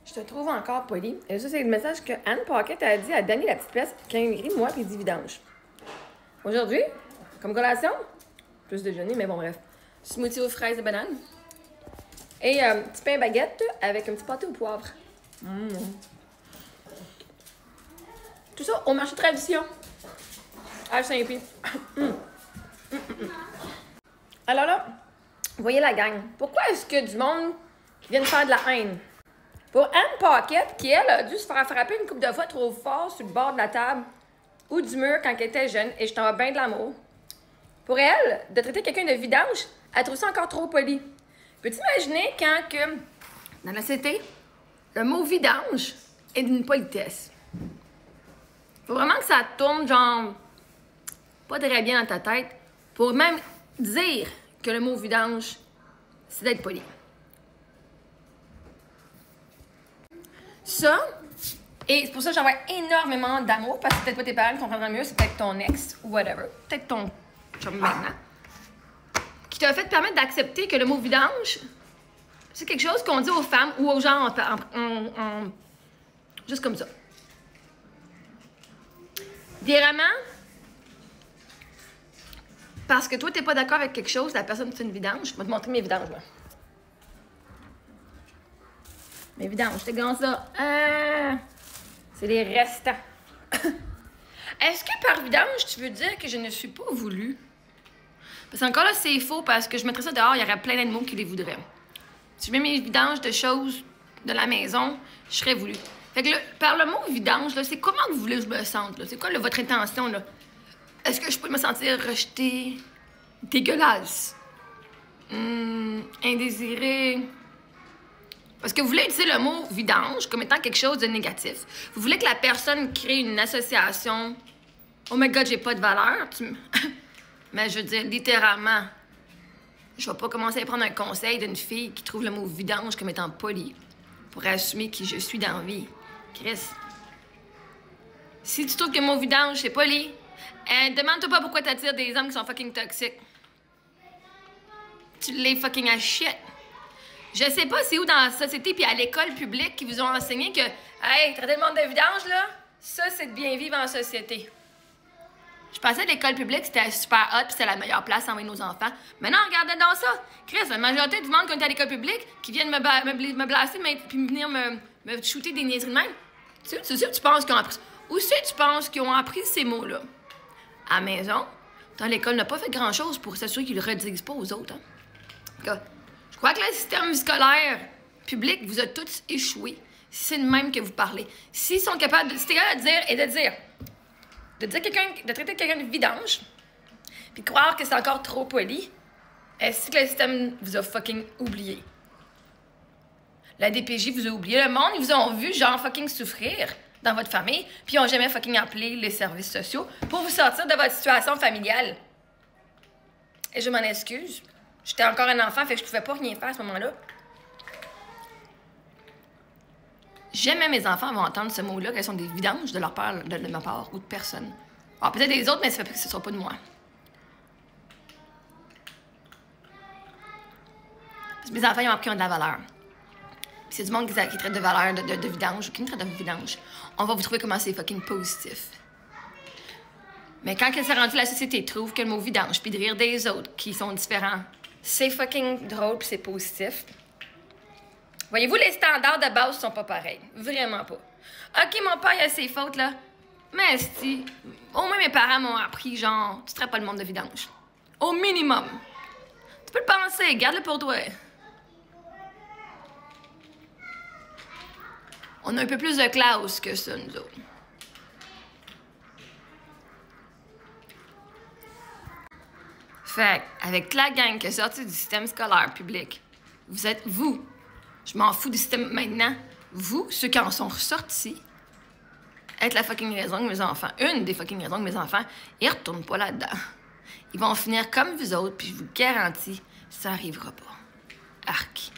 Je te trouve encore poli. Et ça, c'est le message que Anne Paquette a dit à Danny la petite pièce quand il écrit moi puis il dit vidange. Aujourd'hui, comme collation, plus déjeuner, mais bon, bref. Smoothie aux fraises et bananes. Et un petit pain baguette avec un petit pâté au poivre. Tout ça au marché tradition. À Saint-Pie. Alors là, vous voyez la gang. Pourquoi est-ce que du monde qui vient de faire de la haine? Pour Anne Paquette, qui elle a dû se faire frapper une couple de fois trop fort sur le bord de la table ou du mur quand elle était jeune, et je t'en vais bien de l'amour. Pour elle, de traiter quelqu'un de vidange, elle trouve ça encore trop poli. Peux-tu imaginer quand que, dans la société, le mot vidange est d'une politesse? Faut vraiment que ça tourne, genre, pas très bien dans ta tête, pour même dire que le mot vidange, c'est d'être poli. Ça, et c'est pour ça que j'envoie énormément d'amour, parce que c'est peut-être pas tes parents qui comprendront mieux, c'est peut-être ton ex ou whatever, peut-être ton chum maintenant, qui t'a fait te permettre d'accepter que le mot vidange, c'est quelque chose qu'on dit aux femmes ou aux gens juste comme ça. Vraiment, parce que toi, t'es pas d'accord avec quelque chose, la personne fait une vidange. Je vais te montrer mes vidanges, moi. Mes vidanges, c'est grand ça. C'est les restants. Est-ce que par vidange, tu veux dire que je ne suis pas voulue? Parce qu'encore là, c'est faux, parce que je mettrais ça dehors, il y aurait plein d'animaux qui les voudraient. Si je mets mes vidanges de choses de la maison, je serais voulue. Fait que là, par le mot vidange, c'est comment vous voulez que je me sente? C'est quoi votre intention? Là? Est-ce que je peux me sentir rejetée, dégueulasse, indésirée? Parce que vous voulez utiliser le mot vidange comme étant quelque chose de négatif. Vous voulez que la personne crée une association. Oh my God, j'ai pas de valeur. Mais je veux dire, littéralement, je vais pas commencer à prendre un conseil d'une fille qui trouve le mot vidange comme étant poli pour assumer qui je suis dans la vie. Chris, si tu trouves que le mot vidange, c'est poli, demande-toi pas pourquoi t'attires des hommes qui sont fucking toxiques. Tu les fucking as shit. Je sais pas c'est où dans la société puis à l'école publique qui vous ont enseigné que, hey, traiter le monde de vidange, là, ça, c'est de bien vivre en société. Je pensais que l'école publique, c'était super hot puis c'était la meilleure place à envoyer nos enfants. Mais non, regardez dans ça. Chris, la majorité du monde qui est à l'école publique, qui viennent me blaster puis venir me shooter des niaiseries de même, c'est sûr que tu penses qu'ils ont appris. Où c'est que tu penses qu'ils ont appris ces mots-là? À la maison, dans l'école n'a pas fait grand-chose pour s'assurer qu'ils ne le redisent pas aux autres. Hein? Je crois que le système scolaire public vous a tous échoué. Si c'est de même que vous parlez. S'ils sont capables de, si t'es capable de dire et de traiter quelqu'un de vidange, puis croire que c'est encore trop poli, est-ce que le système vous a fucking oublié? La DPJ vous a oublié. Le monde, ils vous ont vu genre fucking souffrir dans votre famille, puis ils n'ont jamais fucking appelé les services sociaux pour vous sortir de votre situation familiale. Et je m'en excuse. J'étais encore un enfant, fait que je pouvais pas rien faire à ce moment-là. Jamais mes enfants vont entendre ce mot-là, qu'elles sont des vidanges de leur part, de ma part, ou de personne. Alors, peut-être des autres, mais ça fait que ce ne sera pas de moi. Parce que mes enfants, ils ont appris qu'ils ont de la valeur. Puis c'est du monde qui traite de valeur, de vidange, ou qui me traite de vidange. On va vous trouver comment c'est fucking positif. Mais quand elle s'est rendue, la société trouve que le mot vidange, puis de rire des autres qui sont différents, c'est fucking drôle puis c'est positif. Voyez-vous, les standards de base sont pas pareils. Vraiment pas. OK, mon père, il a ses fautes, là. Mais si, au moins mes parents m'ont appris, genre, tu traites pas le monde de vidange. Au minimum. Tu peux le penser, garde-le pour toi. On a un peu plus de classe que ça, nous autres. Fait avec la gang qui est sortie du système scolaire public, vous êtes vous. Je m'en fous du système maintenant. Vous, ceux qui en sont ressortis, êtes la fucking raison que mes enfants, une des fucking raisons que mes enfants, ils retournent pas là-dedans. Ils vont finir comme vous autres, puis je vous garantis, ça arrivera pas. Arc.